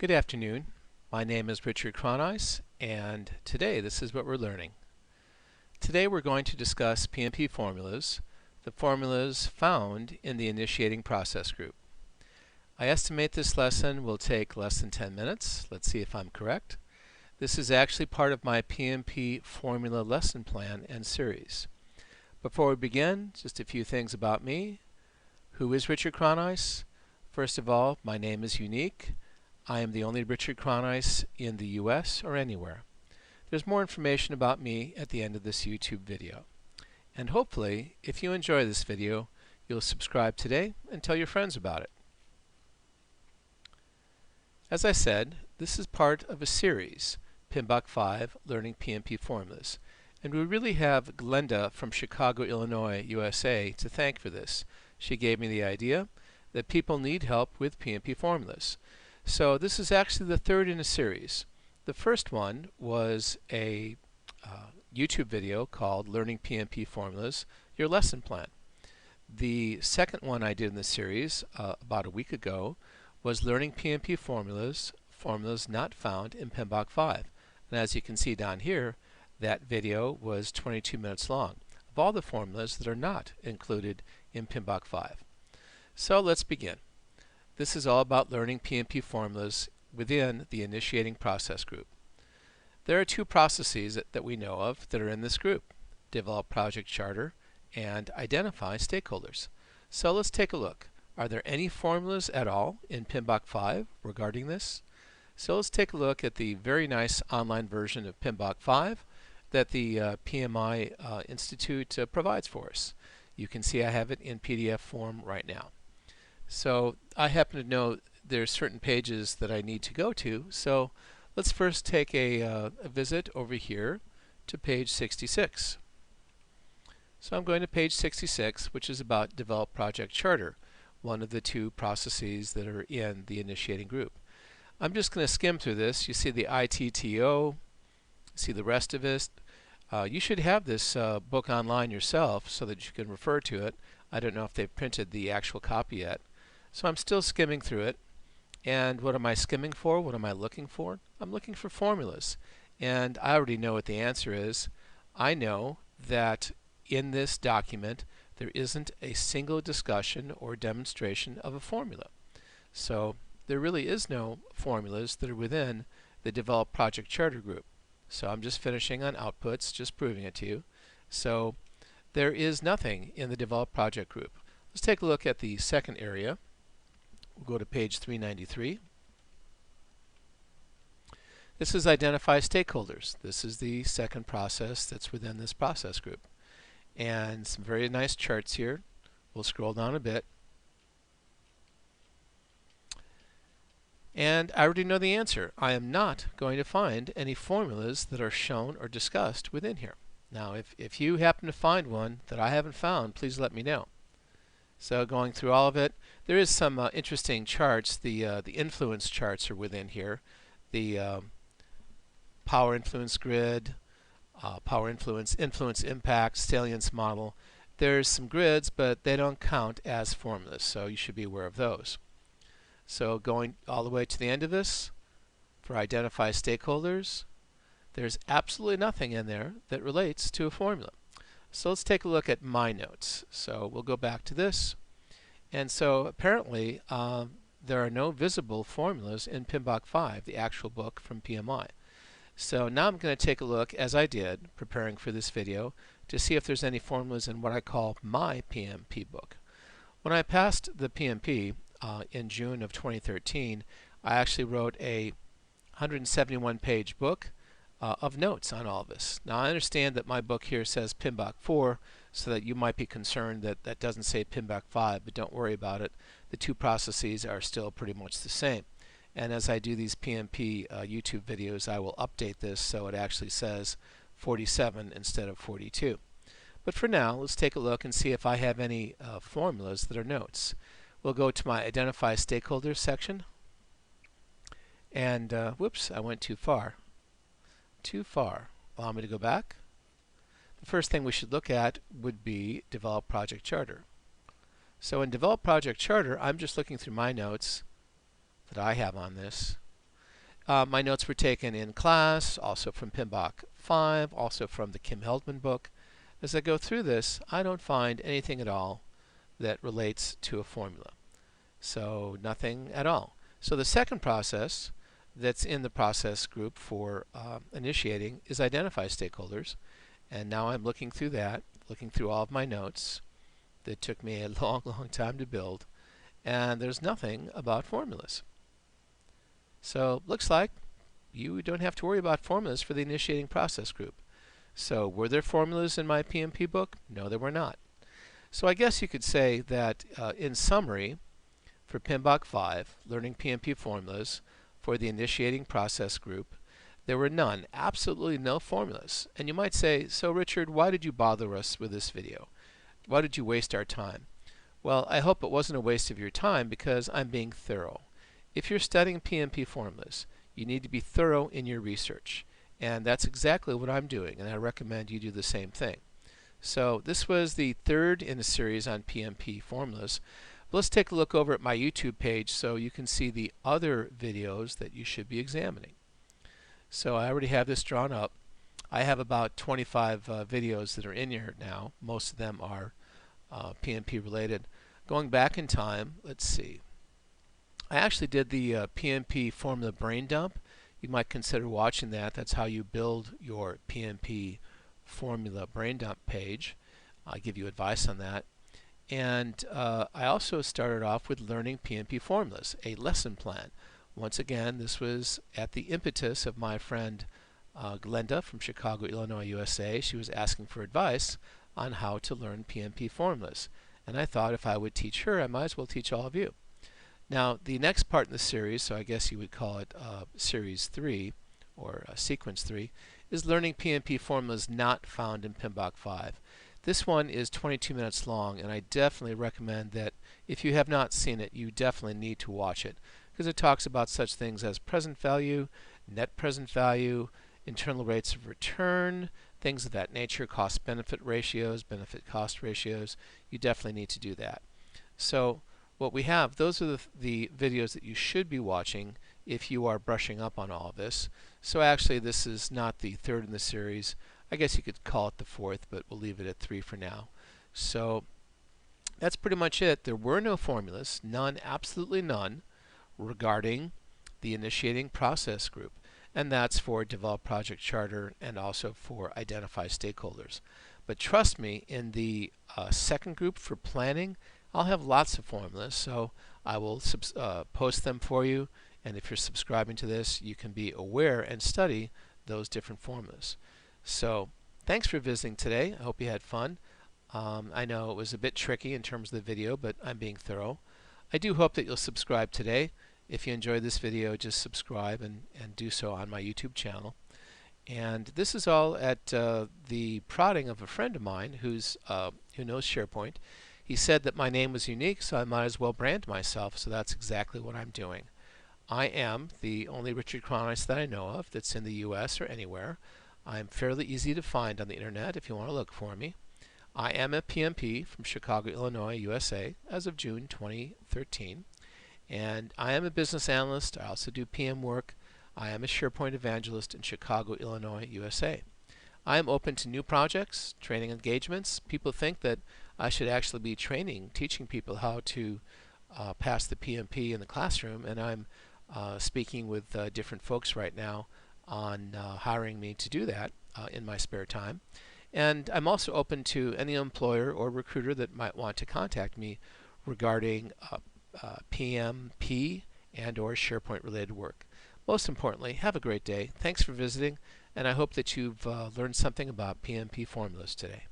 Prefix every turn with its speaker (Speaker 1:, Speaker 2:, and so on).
Speaker 1: Good afternoon. My name is Richard Kraneis, and today this is what we're learning. Today we're going to discuss PMP formulas, the formulas found in the initiating process group. I estimate this lesson will take less than 10 minutes. Let's see if I'm correct. This is actually part of my PMP Formula lesson plan and series. Before we begin, just a few things about me. Who is Richard Kraneis? First of all, my name is unique. I am the only Richard Kraneis in the US or anywhere. There's more information about me at the end of this YouTube video. And hopefully, if you enjoy this video, you'll subscribe today and tell your friends about it. As I said, this is part of a series, PMBOK 5, Learning PMP Formulas. And we really have Glenda from Chicago, Illinois, USA to thank for this. She gave me the idea that people need help with PMP formulas. So this is actually the third in a series. The first one was a YouTube video called Learning PMP Formulas, Your Lesson Plan. The second one I did in the series about a week ago was Learning PMP Formulas, Formulas Not Found in PMBOK 5. And as you can see down here, that video was 22 minutes long of all the formulas that are not included in PMBOK 5. So let's begin. This is all about learning PMP formulas within the initiating process group. There are two processes that we know of that are in this group: develop project charter and identify stakeholders. So let's take a look. Are there any formulas at all in PMBOK 5 regarding this? So let's take a look at the very nice online version of PMBOK 5 that the PMI Institute provides for us. You can see I have it in PDF form right now. So I happen to know there's certain pages that I need to go to, so let's first take a visit over here to page 66. So I'm going to page 66, which is about develop project charter, one of the two processes that are in the initiating group. I'm just going to skim through this. You see the ITTO, see the rest of it. You should have this book online yourself so that you can refer to it. I don't know if they've printed the actual copy yet. So I'm still skimming through it. And what am I skimming for? What am I looking for? I'm looking for formulas. And I already know what the answer is. I know that in this document there isn't a single discussion or demonstration of a formula. So there really is no formulas that are within the Develop Project Charter group. So I'm just finishing on outputs, just proving it to you. So there is nothing in the Develop Project group. Let's take a look at the second area. We'll go to page 393. This is identify stakeholders. This is the second process that's within this process group. And some very nice charts here. We'll scroll down a bit. And I already know the answer. I am not going to find any formulas that are shown or discussed within here. Now, if you happen to find one that I haven't found, please let me know. So going through all of it, there is some interesting charts. The influence charts are within here. The power influence grid, power influence impact, salience model. There's some grids, but they don't count as formulas, so you should be aware of those. So going all the way to the end of this, for identify stakeholders, there's absolutely nothing in there that relates to a formula. So let's take a look at my notes. So we'll go back to this. And so apparently there are no visible formulas in PMBOK 5, the actual book from PMI. So now I'm going to take a look, as I did, preparing for this video, to see if there's any formulas in what I call my PMP book. When I passed the PMP in June of 2013, I actually wrote a 171-page book of notes on all this. Now I understand that my book here says PMBOK 4, so that you might be concerned that that doesn't say PMBOK 5, but don't worry about it. The two processes are still pretty much the same. And as I do these PMP YouTube videos, I will update this so it actually says 47 instead of 42. But for now, let's take a look and see if I have any formulas that are notes. We'll go to my Identify Stakeholders section. And whoops, I went too far. Allow me to go back. The first thing we should look at would be Develop Project Charter. So in Develop Project Charter, I'm just looking through my notes that I have on this. My notes were taken in class, also from PMBOK 5, also from the Kim Heldman book. As I go through this, I don't find anything at all that relates to a formula. So nothing at all. So the second process that's in the process group for initiating is identify stakeholders. And now I'm looking through that, looking through all of my notes that took me a long, long time to build. And there's nothing about formulas. So looks like you don't have to worry about formulas for the initiating process group. So were there formulas in my PMP book? No, there were not. So I guess you could say that in summary, for PMBOK 5, Learning PMP Formulas for the initiating process group, there were none, absolutely no formulas. And you might say, so Richard, why did you bother us with this video? Why did you waste our time? Well, I hope it wasn't a waste of your time because I'm being thorough. If you're studying PMP formulas, you need to be thorough in your research. And that's exactly what I'm doing, and I recommend you do the same thing. So this was the third in a series on PMP formulas. But let's take a look over at my YouTube page so you can see the other videos that you should be examining. So I already have this drawn up. I have about 25 videos that are in here now. Most of them are PMP related. Going back in time, let's see. I actually did the PMP Formula Brain Dump. You might consider watching that. That's how you build your PMP Formula Brain Dump page. I'll give you advice on that. And I also started off with learning PMP formulas, a lesson plan. Once again, this was at the impetus of my friend Glenda from Chicago, Illinois, USA. She was asking for advice on how to learn PMP formulas. And I thought if I would teach her, I might as well teach all of you. Now, the next part in the series, so I guess you would call it Series 3 or Sequence 3, is learning PMP formulas not found in PMBOK 5. This one is 22 minutes long, and I definitely recommend that if you have not seen it, you definitely need to watch it because it talks about such things as present value, net present value, internal rates of return, things of that nature, cost-benefit ratios, benefit-cost ratios. You definitely need to do that. So what we have, those are the videos that you should be watching if you are brushing up on all of this. So actually this is not the third in the series. I guess you could call it the fourth, but we'll leave it at 3 for now. So that's pretty much it. There were no formulas, none, absolutely none, regarding the initiating process group. And that's for Develop Project Charter and also for Identify Stakeholders. But trust me, in the second group for planning, I'll have lots of formulas, so I will post them for you. And if you're subscribing to this, you can be aware and study those different formulas. So thanks for visiting today. I hope you had fun. I know it was a bit tricky in terms of the video, but I'm being thorough. I do hope that you'll subscribe today. If you enjoyed this video, just subscribe and do so on my YouTube channel. And this is all at the prodding of a friend of mine who knows SharePoint. He said that my name was unique, so I might as well brand myself, so that's exactly what I'm doing. I am the only Richard Kraneis that I know of that's in the US or anywhere. I'm fairly easy to find on the internet if you want to look for me. I am a PMP from Chicago, Illinois, USA as of June 2013. And I am a business analyst. I also do PM work. I am a SharePoint evangelist in Chicago, Illinois, USA. I am open to new projects, training engagements. People think that I should actually be teaching people how to pass the PMP in the classroom, and I'm speaking with different folks right now on hiring me to do that in my spare time. And I'm also open to any employer or recruiter that might want to contact me regarding PMP and or SharePoint related work. Most importantly, have a great day. Thanks for visiting, and I hope that you've learned something about PMP formulas today.